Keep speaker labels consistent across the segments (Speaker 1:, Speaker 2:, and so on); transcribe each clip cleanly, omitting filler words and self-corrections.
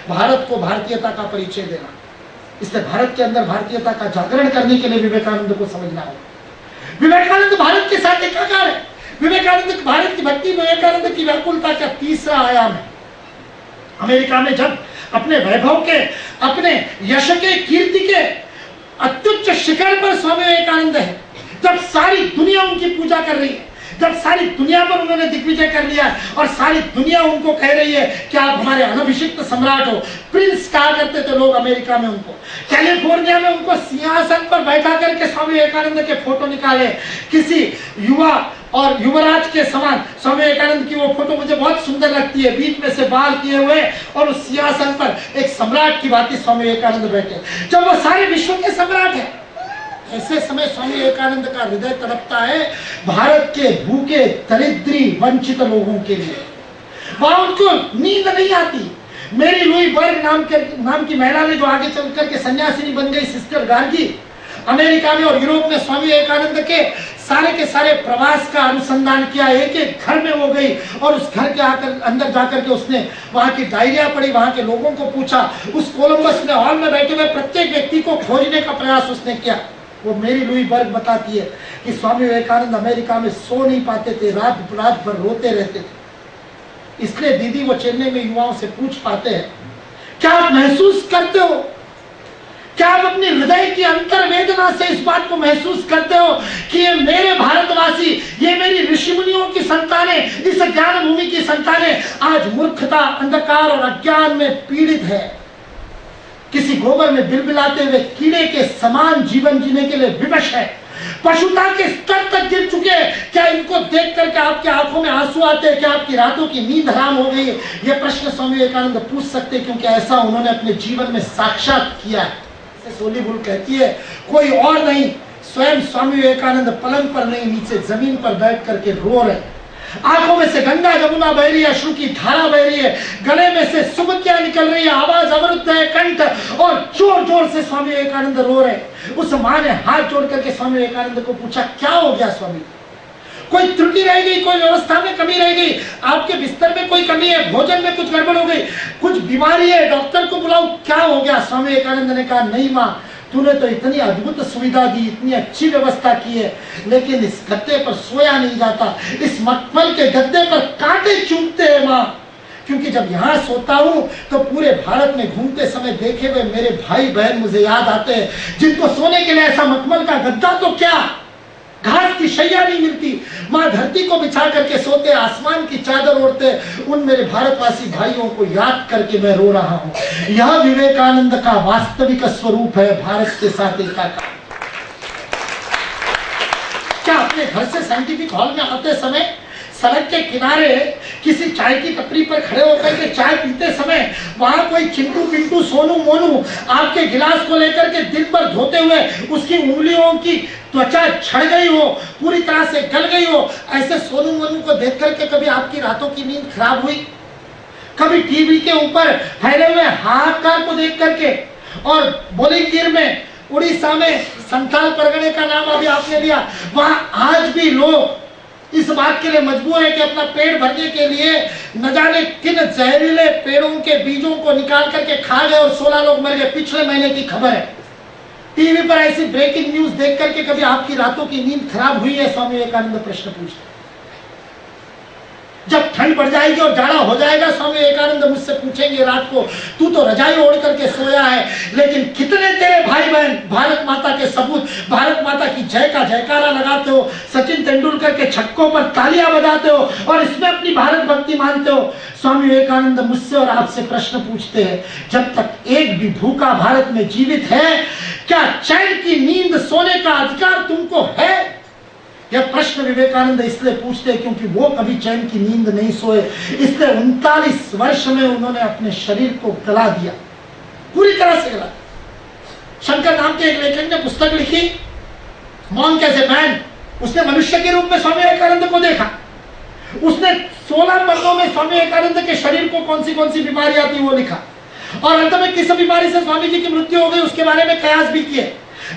Speaker 1: भारत को भारतीयता का परिचय देना। इसलिए भारत के अंदर भारतीयता का जागरण करने के लिए विवेकानंद को समझना होगा। विवेकानंद भारत के साथ एकाकार है। विवेकानंद भारत की भक्ति, विवेकानंद की व्याकुलता का तीसरा आयाम है। अमेरिका में जब अपने वैभव के, अपने यश के, कीर्ति के अत्युच्च शिखर पर स्वामी विवेकानंद है, जब सारी दुनिया उनकी पूजा कर रही है, जब सारी दुनिया पर उन्होंने दिग्विजय कर लिया और सारी दुनिया उनको कह रही है कि आप हमारे अनभिषिक्त सम्राट हो, प्रिंस कहा करते थे लोग अमेरिका में उनको, कैलिफोर्निया में उनको सिंहासन पर बैठा करके स्वामी विवेकानंद के फोटो निकाले, किसी युवा और युवराज के समान स्वामी विवेकानंद की वो फोटो मुझे बहुत सुंदर लगती है, बीच में से बाल किए हुए और उस सिंहासन पर एक सम्राट की भांति स्वामी विवेकानंद बैठे, जब वो सारे विश्व के सम्राट है। ऐसे समय स्वामी विवेकानंद का हृदय तड़पता है भारत के भूखे, दरिद्री, वंचित लोगों के लिए। वहां उनको नींद नहीं आती। मेरी लुई बर्ग नाम की महिला ने, जो आगे चल करके सन्यासिनी बन गई, सिस्टर गार्गी, अमेरिका में और यूरोप में स्वामी विवेकानंद के सारे प्रवास का अनुसंधान किया। एक एक घर में वो गई और उस घर के अंदर जाकर के उसने वहां की डायरिया पढ़ी, वहां के लोगों को पूछा, उस कोलंबस में हॉल में बैठे हुए प्रत्येक व्यक्ति को खोजने का प्रयास उसने किया। वो मेरी लुई बर्ग बताती है कि स्वामी विवेकानंद अमेरिका में सो नहीं पाते थे, रात भर रोते रहते थे। इसलिए दीदी वो चेन्नई में युवाओं से पूछ पाते हैं, क्या आप महसूस करते हो, क्या आप अपनी हृदय की अंतर वेदना से इस बात को महसूस करते हो कि ये मेरे भारतवासी, ये मेरी ऋषि मुनियों की संतानें, इस ज्ञान भूमि की संतानें आज मूर्खता, अंधकार और अज्ञान में पीड़ित है, किसी गोबर में बिलबिलाते हुए कीड़े के समान जीवन जीने के लिए विवश है, पशुता के स्तर तक गिर चुके हैं। क्या इनको देख करके आपकी आंखों में आंसू आते हैं? क्या आपकी रातों की नींद हराम हो गई? यह प्रश्न स्वामी विवेकानंद पूछ सकते हैं, क्योंकि ऐसा उन्होंने अपने जीवन में साक्षात किया है। सोली बुल कहती है, कोई और नहीं, स्वयं स्वामी विवेकानंद पलंग पर नहीं, नीचे जमीन पर बैठ करके रो रहे, आंखों में से गंगा जमुना बह रही है, अश्रु की धारा बह रही है, गले में से सुबकियां निकल रही है, आवाज अवरुद्ध है कंठ, और जोर जोर से स्वामी विवेकानंद रो रहे। उस मां ने हाथ जोड़ करके स्वामी विवेकानंद को पूछा, क्या हो गया स्वामी? कोई त्रुटि रह गई, कोई व्यवस्था में कमी रह गई, आपके बिस्तर में कोई कमी है, भोजन में कुछ गड़बड़ हो गई, कुछ बीमारी है, डॉक्टर को बुलाओ, क्या हो गया? स्वामी विवेकानंद ने कहा, नहीं मां, तूने तो इतनी अद्भुत सुविधा दी, इतनी अच्छी व्यवस्था की है, लेकिन इस गद्दे पर सोया नहीं जाता, इस मखमल के गद्दे पर कांटे चुभते हैं मां, क्योंकि जब यहाँ सोता हूँ तो पूरे भारत में घूमते समय देखे हुए मेरे भाई बहन मुझे याद आते हैं, जिनको सोने के लिए ऐसा मखमल का गद्दा तो क्या, घास की शैया नहीं मिलती, माँ धरती को बिछा करके सोते, आसमान की चादर ओढ़ते, उन मेरे भारतवासी भाइयों को याद करके मैं रो रहा हूँ। यह विवेकानंद का वास्तविक स्वरूप है, भारत के साथ एकाकार। क्या अपने घर से साइंटिफिक हॉल में आते समय सड़क के किनारे किसी चाय की टपरी पर खड़े होकर के चाय पीते समय वहां कोई चिंटू पिंटू सोनू मोनू आपके गिलास को लेकर के दिन भर धोते हुए उसकी उंगलियों की त्वचा छड़ गई हो, पूरी तरह से गल गई हो, ऐसे सोनू मोनू को देख करके कभी आपकी रातों की नींद खराब हुई? कभी टीवी के ऊपर फैले हुए हाहाकार को देख करके, और बोलिंगिर में, उड़ीसा में संथाल परगने का नाम अभी आपने लिया, वहां आज भी लोग इस बात के लिए मजबूर है कि अपना पेट भरने के लिए न जाने किन जहरीले पेड़ों के बीजों को निकाल करके खा गए और 16 लोग मर गए। पिछले महीने की खबर है। टीवी पर ऐसी ब्रेकिंग न्यूज देख करके कभी आपकी रातों की नींद खराब हुई है? स्वामी विवेकानंद प्रश्न पूछते। जब ठंड बढ़ जाएगी और जाड़ा हो जाएगा, स्वामी विवेकानंद मुझसे पूछेंगे रात को, तू तो रजाई ओढ़ करके सोया है, लेकिन कितने तेरे भाई बहन भारत माता के सबूत, भारत माता की जय का जयकारा लगाते हो, सचिन तेंदुलकर के छक्कों पर तालियां बजाते हो और इसमें अपनी भारत भक्ति मानते हो? स्वामी विवेकानंद मुझसे और आपसे प्रश्न पूछते हैं, जब तक एक भी भूखा भारत में जीवित है, क्या चैन की नींद सोने का अधिकार तुमको है? यह प्रश्न विवेकानंद इसलिए पूछते हैं क्योंकि वो कभी चैन की नींद नहीं सोए, इसलिए 39 वर्ष में उन्होंने अपने शरीर को गला दिया, पूरी तरह से गला। शंकर नाम के एक लेखक ने पुस्तक लिखी, मॉन्क एज ए मैन। उसने मनुष्य के रूप में स्वामी विवेकानंद को देखा। उसने 16 पन्नों में स्वामी विवेकानंद के शरीर को कौन सी बीमारियां थी वो लिखा, और अंत में किस बीमारी से स्वामी जी की मृत्यु हो गई उसके बारे में कयास भी किए।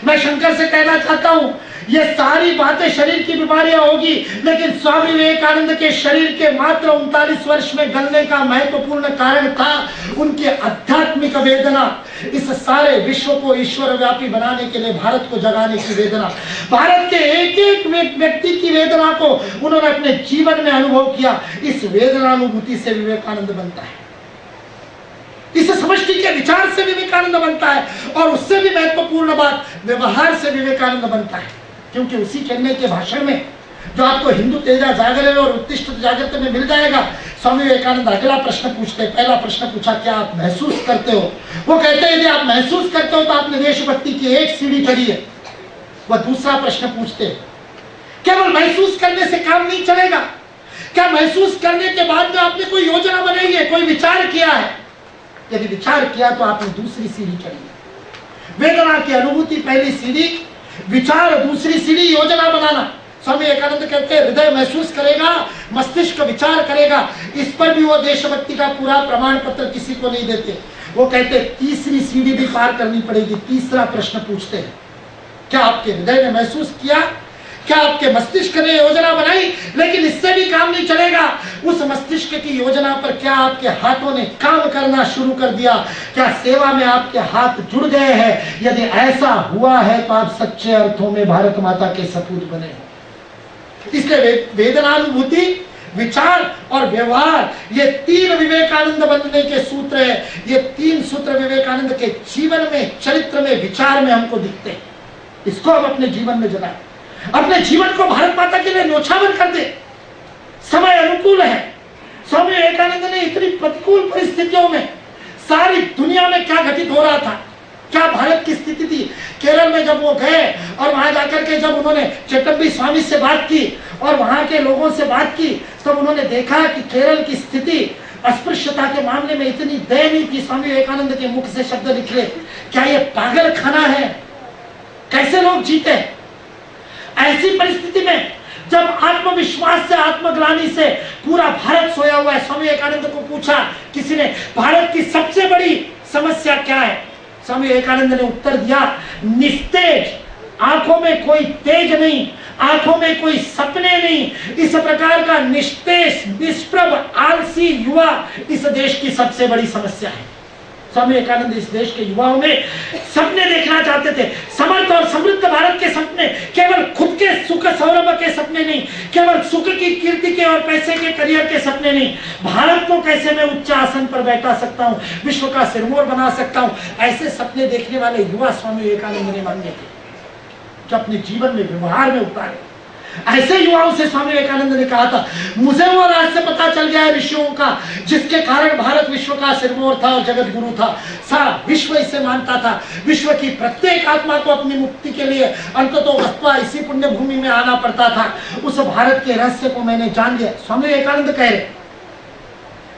Speaker 1: मैं शंकर से कहना चाहता हूं, ये सारी बातें शरीर की बीमारियां होगी, लेकिन स्वामी विवेकानंद के शरीर के मात्र 39 वर्ष में गलने का महत्वपूर्ण कारण था उनके अध्यात्म आध्यात्मिक वेदना, इस सारे विश्व को ईश्वर व्यापी बनाने के लिए भारत को जगाने की वेदना, भारत के एक एक व्यक्ति की वेदना को उन्होंने अपने जीवन में अनुभव किया। इस वेदनानुभूति से विवेकानंद बनता है, इस समष्टि के विचार से विवेकानंद बनता है, और उससे भी महत्वपूर्ण बात, व्यवहार से विवेकानंद बनता है। क्योंकि उसी चेन्नई के भाषण में, जो आपको हिंदू तेजा जागरे और उत्तिष्ठ जागृत में मिल जाएगा, स्वामी विवेकानंद अगला प्रश्न पूछते। पहला प्रश्न पूछा, क्या आप महसूस करते हो? वो कहते हैं यदि आप महसूस करते हो तो आपने देशभक्ति की एक सीढ़ी चढ़ी है। वह दूसरा प्रश्न पूछते, केवल महसूस करने से काम नहीं चलेगा, क्या महसूस करने के बाद में आपने कोई योजना बनाई है, कोई विचार किया है? यदि विचार किया तो आपने दूसरी सीढ़ी चढ़ी। वेदना की अनुभूति पहली सीढ़ी, विचार दूसरी सीढ़ी, योजना बनाना। स्वामी विवेकानंद कहते हैं हृदय महसूस करेगा, मस्तिष्क विचार करेगा। इस पर भी वो देशभक्ति का पूरा प्रमाण पत्र किसी को नहीं देते। वो कहते तीसरी सीढ़ी भी पार करनी पड़ेगी। तीसरा प्रश्न पूछते हैं, क्या आपके हृदय ने महसूस किया, क्या आपके मस्तिष्क ने योजना बनाई? लेकिन इससे भी काम नहीं चलेगा। उस मस्तिष्क की योजना पर क्या आपके हाथों ने काम करना शुरू कर दिया? क्या सेवा में आपके हाथ जुड़ गए हैं? यदि ऐसा हुआ है तो आप सच्चे अर्थों में भारत माता के सपूत बने हो। इसलिए वेदनानुभूति, विचार और व्यवहार, ये तीन विवेकानंद बनने के सूत्र है। ये तीन सूत्र विवेकानंद के जीवन में, चरित्र में, विचार में हमको दिखते हैं। इसको हम अपने जीवन में जगाएं, अपने जीवन को भारत माता के लिए न्योछावर कर दे। समय अनुकूल है। स्वामी विवेकानंद ने इतनी प्रतिकूल परिस्थितियों में, सारी दुनिया में क्या घटित हो रहा था, क्या भारत की स्थिति थी, केरल में जब वो गए और वहां जाकर के जब उन्होंने चट्टम्बी स्वामी से बात की और वहां के लोगों से बात की, तब उन्होंने देखा कि केरल की स्थिति अस्पृश्यता के मामले में इतनी दयनीय थी। स्वामी विवेकानंद के मुख से शब्द निकले, क्या ये पागल खाना है, कैसे लोग जीते? ऐसी परिस्थिति में जब आत्मविश्वास से, आत्मग्लानि से पूरा भारत सोया हुआ है, स्वामी विवेकानंद को पूछा किसी ने, भारत की सबसे बड़ी समस्या क्या है? स्वामी विवेकानंद ने उत्तर दिया, निस्तेज, आंखों में कोई तेज नहीं, आंखों में कोई सपने नहीं। इस प्रकार का निस्तेज, निष्प्रभ, आलसी युवा इस देश की सबसे बड़ी समस्या है। स्वामी विवेकानंद इस देश के युवाओं में सपने देखना चाहते थे, समर्थ और समृद्ध भारत के सपने, केवल खुद के सुख सौरभ के सपने नहीं, केवल सुख की, कीर्ति के और पैसे के, करियर के सपने नहीं। भारत को कैसे मैं उच्च आसन पर बैठा सकता हूँ, विश्व का सिरमौर बना सकता हूँ, ऐसे सपने देखने वाले युवा स्वामी विवेकानंद ने मांगे थे, जो अपने जीवन में, व्यवहार में उतारे। ऐसे युवाओं से स्वामी विवेकानंद ने कहा था, मुझे वो रहस्य पता चल गया है ऋषियों का, जिसके कारण भारत विश्व का सिरमौर था और जगत गुरु था। सारा विश्व इसे मानता था। विश्व की प्रत्येक आत्मा को अपनी मुक्ति के लिए अंततोगत्वा इसी पुण्य भूमि में आना पड़ता था। उस भारत के रहस्य को मैंने जान लिया। स्वामी विवेकानंद कह रहे,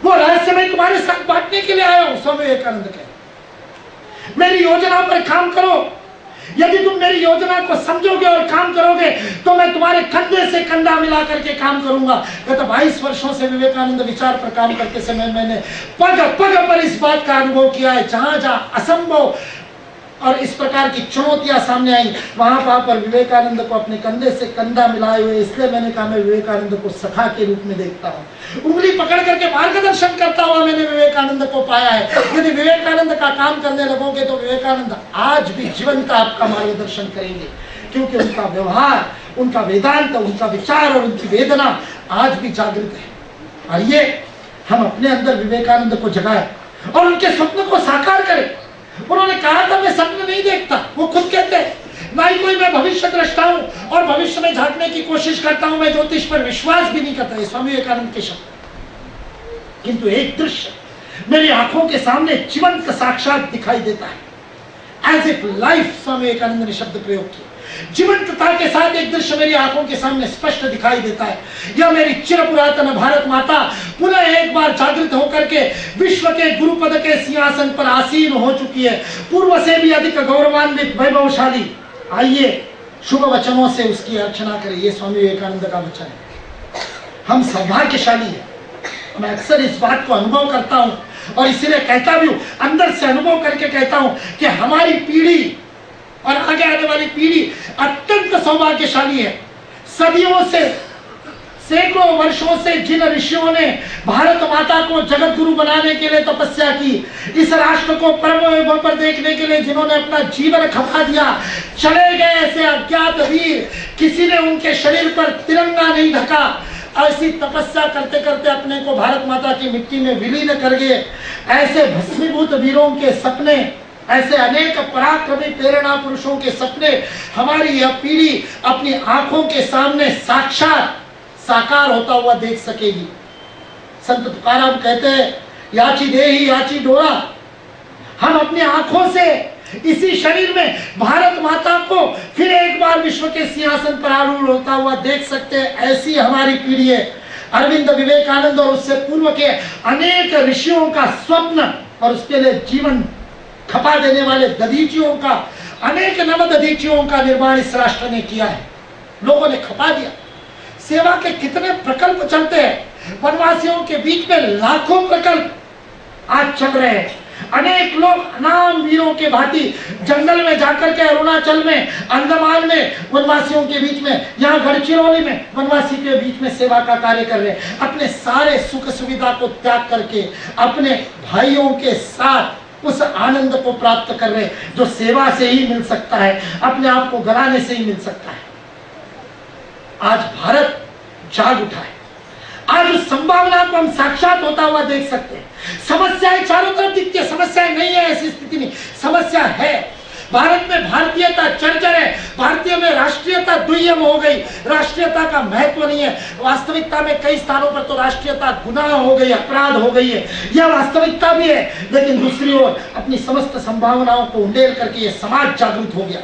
Speaker 1: वो रहस्य मैं तुम्हारे साथ बांटने के लिए आया हूं। स्वामी विवेकानंद कह, मेरी योजना पर काम करो। यदि तुम मेरी योजना को समझोगे और काम करोगे तो मैं तुम्हारे कंधे से कंधा मिला करके काम करूंगा। गत 22 वर्षों से विवेकानंद विचार पर काम करते समय मैंने पग पग पर इस बात का अनुभव किया है। जहां जहां असंभव और इस प्रकार की चुनौतियां सामने आई, वहां पर विवेकानंद को अपने कंधे से कंधा मिलाए हुए, इसलिए मैंने कहा मैं विवेकानंद को सखा के रूप में देखता हूँ। उंगली पकड़ करके मार्गदर्शन करता हुआ मैंने विवेकानंद को पाया है। यदि विवेकानंद का काम करने लगोगे तो विवेकानंद आज भी जीवंत आपका मार्गदर्शन करेंगे, क्योंकि उनका व्यवहार, उनका वेदांत, उनका विचार और उनकी वेदना आज भी जागृत है। आइए हम अपने अंदर विवेकानंद को जगाएं और उनके स्वप्न को साकार करें। उन्होंने कहा था मैं सपने नहीं देखता, वो खुद कहते हैं, ना ही कोई मैं भविष्य दृष्टा हूं और भविष्य में झांकने की कोशिश करता हूं, मैं ज्योतिष पर विश्वास भी नहीं करता। स्वामी विवेकानंद के शब्द, किंतु एक दृश्य मेरी आंखों के सामने जीवंत साक्षात दिखाई देता है, as if life. Swami Vivekananda ने शब्द प्रयोग किया, जीवंतता के साथ एक दृश्य मेरी आंखों के सामने स्पष्ट दिखाई देता है। यह मेरी चिर पुरातन भारत माता पुनः एक बार जागृत होकर के विश्व के गुरुपद के सिंहासन पर आसीन हो चुकी है, पूर्व से भी अधिक गौरवान्वित, वैभवशाली। आइए शुभ वचनों से उसकी अर्चना करें। ये स्वामी विवेकानंद का वचन है। हम सौभाग्यशाली हैं। मैं अक्सर इस बात को अनुभव करता हूं और इसीलिए कहता भी हूं, अंदर से अनुभव करके कहता हूं कि हमारी पीढ़ी और आगे आने वाली पीढ़ी अत्यंत सौभाग्यशाली है। सदियों से सैकड़ों वर्षों से जिन ऋषियों ने भारत माता को जगत गुरु बनाने के लिए तपस्या की, इस राष्ट्र को परम वैभव पर देखने के लिए जिन्होंने अपना जीवन खपा दिया, चले गए ऐसे अज्ञात वीर, किसी ने उनके शरीर पर तिरंगा नहीं ढका। ऐसी तपस्या करते करते अपने को भारत माता की मिट्टी में विलीन कर गए। ऐसे भस्मीभूत वीरों के सपने, ऐसे अनेक पराक्रमी प्रेरणा पुरुषों के सपने हमारी यह पीढ़ी अपनी आंखों के सामने साक्षात साकार होता हुआ देख सकेगी। संत तुकाराम कहते हैं, याची देही याची डोरा। हम अपनी आंखों से इसी शरीर में भारत माता को फिर एक बार विश्व के सिंहासन पर आरूढ़ होता हुआ देख सकते हैं। ऐसी हमारी पीढ़ी है। अरविंद, विवेकानंद और उससे पूर्व के अनेक ऋषियों का स्वप्न और उसके लिए जीवन खपा देने वाले दधीचियों का, अनेक नव दधीचियों का निर्माण इस राष्ट्र ने किया है। लोगों ने खपा दिया। सेवा के कितने प्रकल्प चलते हैं, वनवासियों के बीच में लाखों प्रकल्प आज चल रहे हैं। अनेक लोग अनाम वीरों के भांति जंगल में जाकर के, अरुणाचल में, अंडमान में वनवासियों के बीच में, यहाँ गढ़चिरौली में वनवासी के बीच में सेवा का कार्य कर रहे हैं। अपने सारे सुख सुविधा को त्याग करके अपने भाइयों के साथ उस आनंद को प्राप्त कर रहे हैं जो सेवा से ही मिल सकता है, अपने आप को गलाने से ही मिल सकता है। आज भारत जाग उठा है। आज उस संभावना को हम साक्षात होता हुआ देख सकते हैं। समस्याएं चारों तरफ दिखती है, समस्याएं नहीं है ऐसी स्थिति नहीं, समस्या है। भारत में भारतीयता चरचर है, भारतीय में राष्ट्रीयता दुय्यम हो गई, राष्ट्रीयता का महत्व नहीं है। वास्तविकता में कई स्थानों पर तो राष्ट्रीयता गुनाह हो गई, अपराध हो गई है, यह वास्तविकता भी है। लेकिन दूसरी ओर अपनी समस्त संभावनाओं को उंडेल करके यह समाज जागृत हो गया।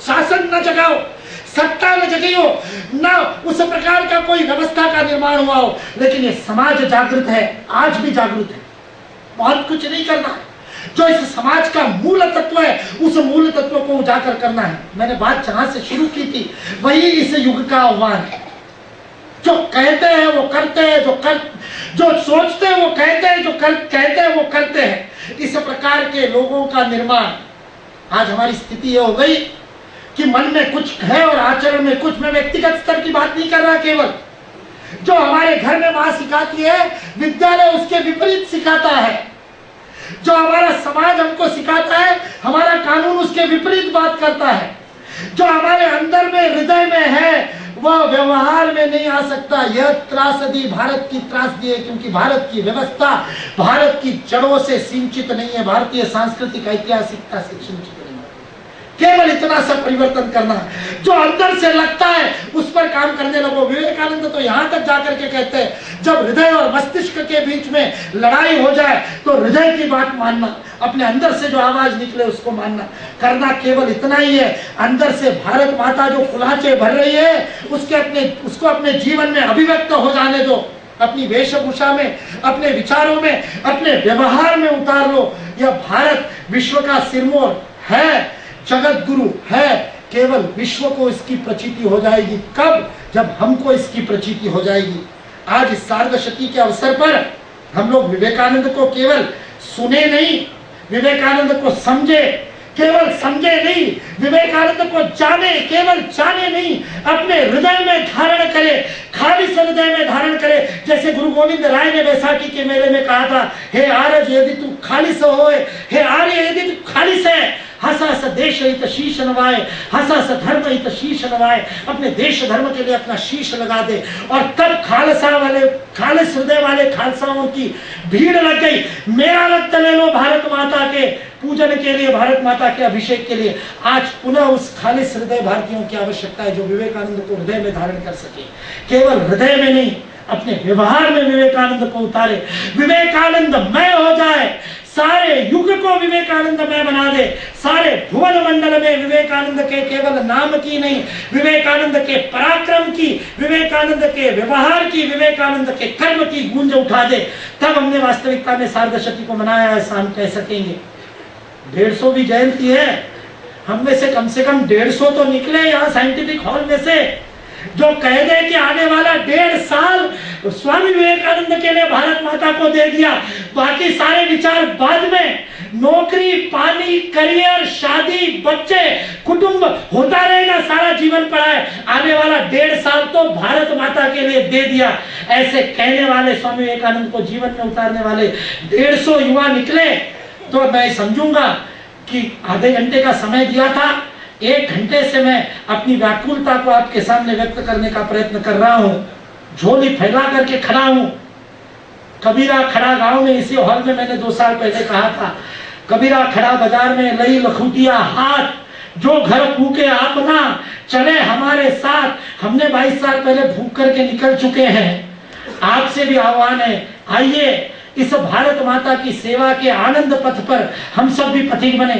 Speaker 1: शासन न जगाओ, सत्ता न जगी हो, न उस प्रकार का कोई व्यवस्था का निर्माण हुआ हो, लेकिन ये समाज जागृत है, आज भी जागृत है। बहुत कुछ नहीं करना है, जो इस समाज का मूल तत्व है उस मूल तत्व को उजागर करना है। मैंने बात जहां से शुरू की थी वही इस युग का आह्वान है। जो कहते हैं वो करते हैं, जो सोचते हैं वो कहते हैं, जो कहते हैं वो करते हैं। इस प्रकार के लोगों का निर्माण आज हमारी स्थिति ये हो गई कि मन में कुछ है और आचरण में कुछ। मैं व्यक्तिगत स्तर की बात नहीं कर रहा, केवल जो हमारे घर में मां सिखाती है, विद्यालय उसके विपरीत सिखाता है। जो हमारा समाज हमको सिखाता है, हमारा कानून उसके विपरीत बात करता है। जो हमारे अंदर में, हृदय में है, वह व्यवहार में नहीं आ सकता। यह त्रासदी भारत की त्रासदी है, क्योंकि भारत की व्यवस्था भारत की जड़ों से सिंचित नहीं है, भारतीय सांस्कृतिक ऐतिहासिकता से सिंचित नहीं है। केवल इतना सा परिवर्तन करना है, जो अंदर से लगता है उस पर काम करने लगो। विवेकानंद तो यहां तक जाकर के कहते हैं, जब हृदय और मस्तिष्क के बीच में लड़ाई हो जाए तो हृदय की बात मानना, अपने अंदर से जो आवाज निकले उसको मानना। करना केवल इतना ही है, अंदर से भारत माता जो खुलाचे भर रही है उसको अपने जीवन में अभिव्यक्त हो जाने दो। अपनी वेशभूषा में, अपने विचारों में, अपने व्यवहार में उतार लो। यह भारत विश्व का सिरमौर है, जगत गुरु है। केवल विश्व को इसकी प्रचीति हो जाएगी कब? जब हमको इसकी प्रचीति हो जाएगी। आज इस सार्धशती के अवसर पर हम लोग विवेकानंद को केवल सुने नहीं, विवेकानंद को समझे, केवल समझे नहीं, विवेकानंद को जाने, केवल जाने नहीं, अपने हृदय में धारण करे, खालिस हृदय में धारण करे। जैसे गुरु गोविंद राय ने बैसाखी के मेले में कहा था, हे आर्य यदि तू खालिस होए, हे आर्य यदि तू खालिस है, हस हस देश हित शीश नवाए, हस हस धर्म हित शीश नवाए। अपने देश धर्म के लिए अपना शीश लगा दे। और तब खालिस हृदय वाले खालसाओं की भीड़ लग गई। मेरा रक्त ले लो भारत माता के पूजन के लिए, भारत माता के अभिषेक के लिए। आज पुनः उस खालिस हृदय भारतीयों की आवश्यकता है जो विवेकानंद को हृदय में धारण कर सके। केवल हृदय में नहीं, अपने व्यवहार में विवेकानंद को उतारे। विवेकानंदमय हो जाए, सारे युग को विवेकानंदमय बना दे। सारे भुवन मंडल में विवेकानंद के केवल नाम की नहीं, विवेकानंद के पराक्रम की, विवेकानंद के व्यवहार की, विवेकानंद के कर्म की गूंज उठा दे। तब हमने वास्तविकता में सार्धशती को मनाया है, ऐसा हम कह सकेंगे। 150वीं जयंती है, हम में से कम 150 तो निकले यहाँ साइंटिफिक हॉल में से, जो कह दे कि आने वाला 1.5 साल स्वामी विवेकानंद के लिए भारत माता को दे दिया, बाकी सारे विचार बाद में। नौकरी पानी नौकरी, करियर, शादी, बच्चे, कुटुंब होता रहेगा, सारा जीवन पड़ा है, आने वाला 1.5 साल तो भारत माता के लिए दे दिया, ऐसे कहने वाले स्वामी विवेकानंद को जीवन में उतारने वाले 150 युवा निकले तो मैं समझूंगा कि आधे घंटे का समय दिया था, 1 घंटे से मैं अपनी व्याकुलता को आपके सामने व्यक्त करने का प्रयत्न कर रहा हूं, झोली फैला करके खड़ा हूं। कबीरा खड़ा गांव में, इसी हॉल में मैंने 2 साल पहले कहा था, कबीरा खड़ा बाजार में, लई लखुटिया हाथ, जो घर फूके अपना चले हमारे साथ। हमने 22 साल पहले भूख करके निकल चुके हैं, आपसे भी आह्वान है, आइए इस भारत माता की सेवा के आनंद पथ पर हम सब भी पथिक बने।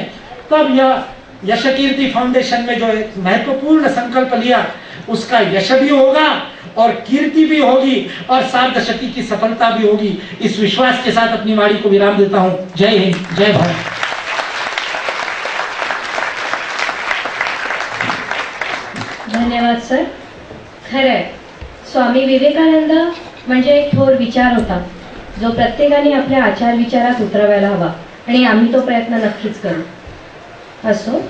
Speaker 1: तब यह यशकीर्ति फाउंडेशन में जो एक महत्वपूर्ण संकल्प लिया, उसका यश भी होगा और कीर्ति भी होगी और सार्धशती की सफलता भी होगी। इस विश्वास के साथ अपनी वाणी को विराम देता हूं। जय हिंद, जय भारत।
Speaker 2: धन्यवाद सर। खरंय, स्वामी विवेकानंद म्हणजे एक थोर विचार होता, जो प्रत्येकाने आपल्या आचार विचारात उतरवायला हवा, आणि आम्ही तो प्रयत्न नक्कीच करू। असो,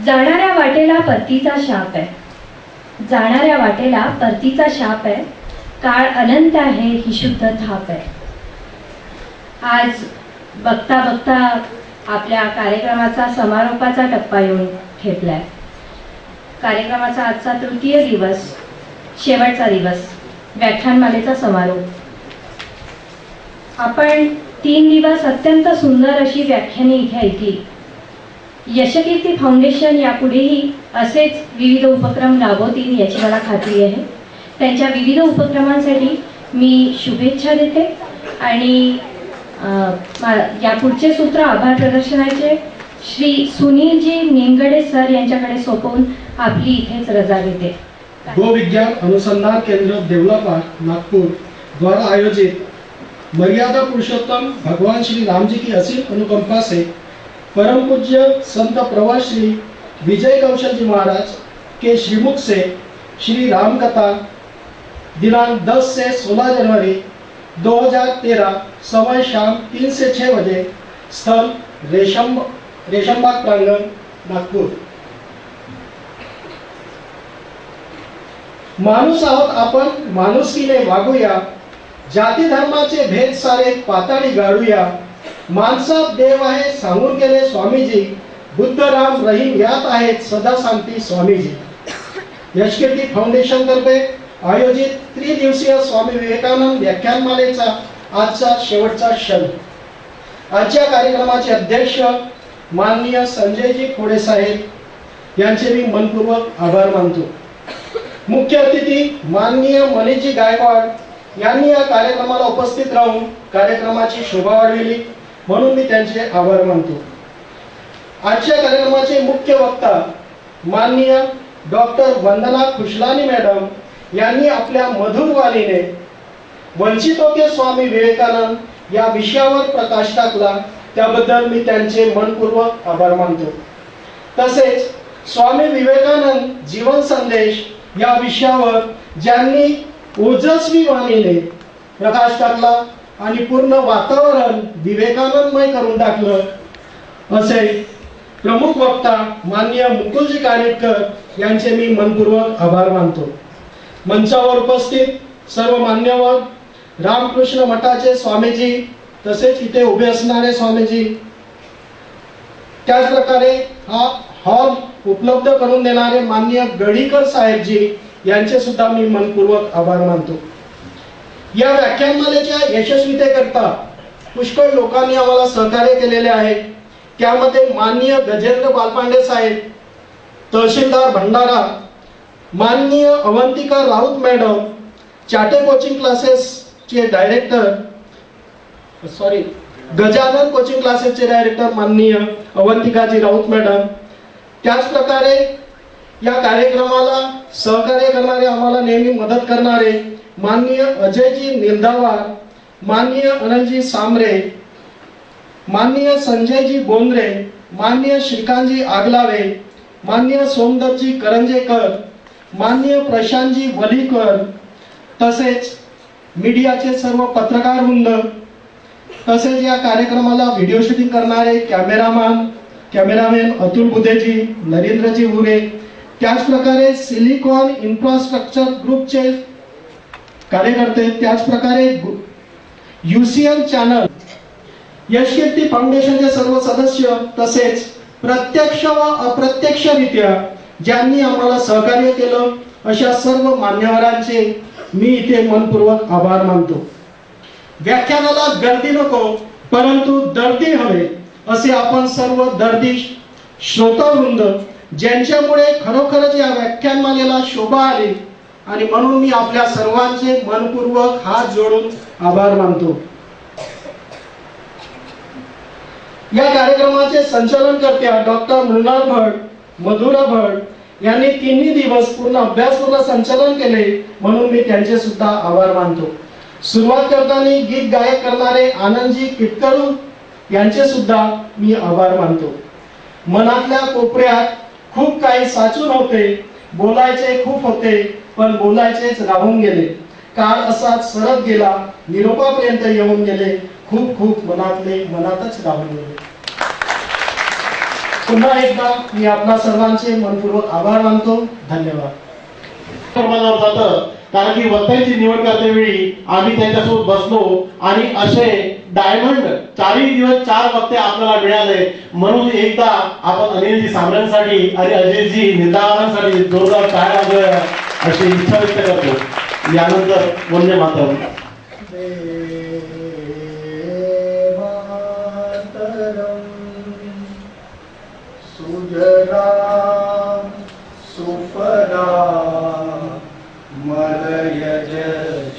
Speaker 2: जाणाऱ्या वाटेला परतीचा शाप आहे, जाणाऱ्या वाटेला परतीचा शाप आहे, काळ अनंत आहे ही शुद्ध थाप आहे। आज बघता बघता आपल्या कार्यक्रमाचा समारोपाचा टप्पा येऊन ठेपलाय। कार्यक्रमाचा आजचा तृतीय दिवस, शेवटचा दिवस, व्याख्यानमालेचा समारोप। आपण 3 दिवस अत्यंत सुंदर अशी व्याख्याने इथे ऐकली। यशकीर्ती फाउंडेशन यापुढेही असेच विविध उपक्रम राबवतील याची मला खात्री आहे। त्यांच्या विविध उपक्रमांसाठी मी शुभेच्छा देते आणि यापुढचे सूत्र आभार प्रदर्शनाचे श्री सुनीलजी निंगडे सर यांच्याकडे सोपवून आपली इथेच रजा घेते।
Speaker 3: गो विज्ञान अनुसंधान केंद्र देवलापार नागपुर द्वारा आयोजित मर्यादा पुरुषोत्तम भगवान श्री राम जी की असीम अनुकंपा से परम पूज्य संत प्रवर श्री विजय कौशल जी महाराज के श्रीमुख से श्री राम कथा दिनांक 10 से 16 जनवरी 2013 समय शाम 3 से 6 बजे, स्थल रेशमबाग प्रांगण नागपूर। माणूस आहोत आपण, माणुसकीने वागूया, जाती धर्माचे भेद सारे पाताळी गाडूया, माणसात देव आहे सांगून गेले स्वामीजी, बुद्ध राम रहीम यात आहेत सदा सांगती स्वामीजी। यशकीर्ती फाउंडेशन तर्फे आयोजित त्रिदिवसीय स्वामी विवेकानंद व्याख्यानमालेचा आजचा शेवटचा क्षण। आजच्या कार्यक्रमाचे अध्यक्ष माननीय संजयजी खोडे साहेब यांचे मी मनपूर्वक आभार मानतो। मुख्य अतिथी माननीय मनीषजी गायकवाड यांनी या कार्यक्रमाला उपस्थित राहून कार्यक्रमाची शोभा वाढविली, म्हणून मी त्यांचे आभार मानतो। आजच्या कार्यक्रमाचे मुख्य वक्ता माननीय डॉक्टर वंदना खुशलानी मॅडम यांनी आपल्या मधुर वाणीने वंचितों के स्वामी विवेकानंद या विषयावर प्रकाश टाकला, त्याबद्दल मी त्यांचे मनपूर्वक आभार मानतो। तसेच स्वामी विवेकानंद जीवन संदेश या विषयावर ज्यांनी ओजस्वी वाणीने प्रकाश टाकला आणि पूर्ण वातावरण विवेकानंदमय करून टाकलं, असे प्रमुख वक्ता माननीय मुकुलजी कानिटकर यांचे मी मनपूर्वक आभार मानतो। मंचावर उपस्थित सर्व मान्यवर, रामकृष्ण मठाचे स्वामीजी, तसेच इथे उभे असणारे स्वामीजी, त्याच प्रकारे हा हॉल उपलब्ध करून देणारे माननीय गडीकर साहेबजी यांचे सुद्धा मी मनपूर्वक आभार मानतो। या व्याख्यानमालेच्या यशस्वीतेकरता पुष्कळ लोकांनी आम्हाला सहकार्य केलेले आहे। त्यामध्ये माननीय गजेंद्र बालपांडे साहेब, तहसीलदार भंडारा, माननीय अवंतिका राऊत मॅडम, चाटे कोचिंग क्लासेसचे डायरेक्टर, गजानन कोचिंग क्लासेसचे डायरेक्टर माननीय अवंतिकाजी राऊत मॅडम, त्याच प्रकारे या कार्यक्रमाला सहकार्य करणारे, आम्हाला नेहमी मदत करणारे माननीय अजयजी निलधावार, माननीय अनिलजी सामरे, माननीय संजयजी बोंद्रे, माननीय श्रीकांतजी आगलावे, माननीय सोमदत्तजी करंजेकर, माननीय प्रशांतजी वलीकर, तसेच मीडियाचे सर्व पत्रकार वृंद, तसेच या कार्यक्रमाला व्हिडिओ शूटिंग करणारे कॅमेरामॅन अतुल बुधेजी, नरेंद्रजी हुरे, त्याचप्रकारे सिलिकॉन इन्फ्रास्ट्रक्चर ग्रुपचे कार्यकर्ते, त्याचप्रकारे UCL चॅनल, यशकीर्ती फाउंडेशनचे सर्व सदस्य, तसेच प्रत्यक्ष व अप्रत्यक्षरित्या ज्यांनी आम्हाला सहकार्य केलं अशा सर्व मान्यवरांचे मी इथे मनपूर्वक आभार मानतो. व्याख्यानाला गर्दी नको परंतु दर्दी हवे असे आपण सर्व दर्दी श्रोतावृंद, ज्यांच्यामुळे खरोखरच या व्याख्यानमालेला शोभा आली, आणि म्हणून मी आपल्या सर्वांचे मनपूर्वक हात जोडून आभार मानतो. या कार्यक्रमाचे संचालनकर्त्या डॉक्टर मृणाल भट, मधुरा भट यांनी तिन्ही दिवस पूर्ण अभ्यासपूर्ण संचालन केले, म्हणून मी त्यांचे सुद्धा आभार मानतो. सुरुवात करताना गीत गायक करणारे आनंदजी किटकळू यांचे सुद्धा मी आभार मानतो. मनातल्या कोपऱ्यात खूप काही साचून होते, बोलायचे खूप होते, पण बोलायचेच राहून गेले. काळ असाच सरत गेला, निरोपापर्यंत येऊन गेले, खूप खूप मनातले मनातच राहून गेले. पुन्हा एकदा मी आपणा सर्वांचे मनपूर्वक आभार मानतो. धन्यवाद.
Speaker 4: प्रमाणावर जातं, कारण की वक्त्यांची निवड करतेवेळी आम्ही त्यांच्यासोबत बसलो आणि असे डायमंड 4 दिवस 4 वक्ते आपल्याला मिळाले. म्हणून एकदा आपण अनिलजी सामऱ्यांसाठी आणि अजयजी निंदावारांसाठी जोरदार टाळ्या वाजवूया अशी इच्छा व्यक्त करतो. यानंतर वंदे मातरम.
Speaker 3: सुजलाम सुफलाम मलयज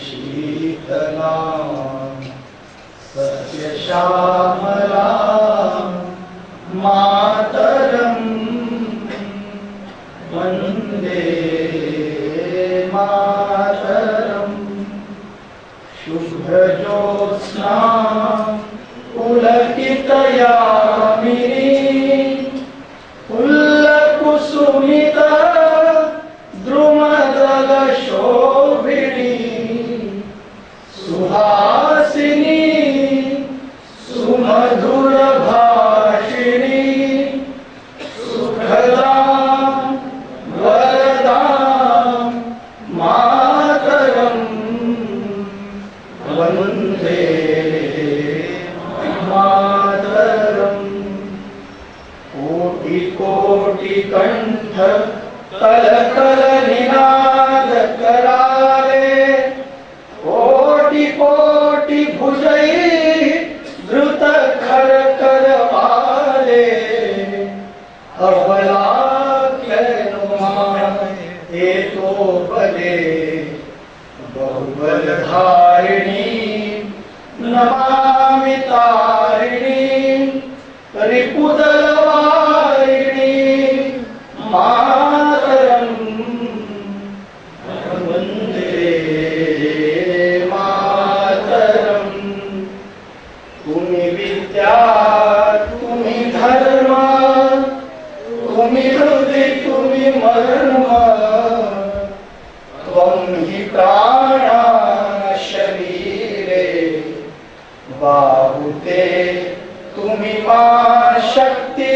Speaker 3: शीतलाम सत्यश्यामलाम मातरम वंदे मातरम. शुभ्रज्योत्स्ना पुलकितयामिनी कुसुमित द्रुमदल शोभिनी सुहासिनी सुमधुर भाषिणी सुखदा वरदा मातरम वंदे मातरम. कोटि कोटि कंठ तल तल निनाद करारे, कोटि कोटि भुजई द्रुत खर कर वाले, अबला ए तो बले बहुबल धारिणी नमामि तारिणी रिपुदल मातरम वंदे मातरम. तुम्ही विद्या तुम्ही धर्म तुम्ही हृदय तुम्ही मर्म, त्वं हि प्राण शरीरे बाहुते तुम्ही मा शक्ती,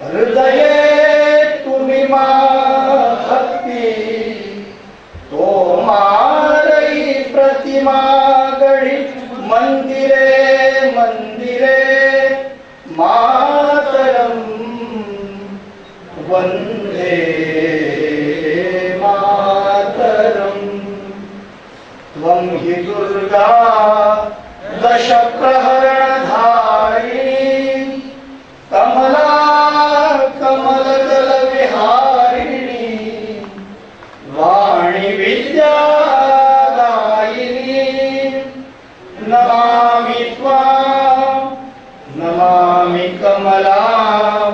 Speaker 3: हृदये तुम्ही मा भक्ती, तो मारई प्रतिमा गढी मंदिरे मंदिरे मातरम वंदे मातरम. त्वं हि दुर्गा दश प्रहरण धारिणी, कमला कमल दल विहारिणी, वाणी विद्या दायिनी, नमामि त्वां नमामि कमलां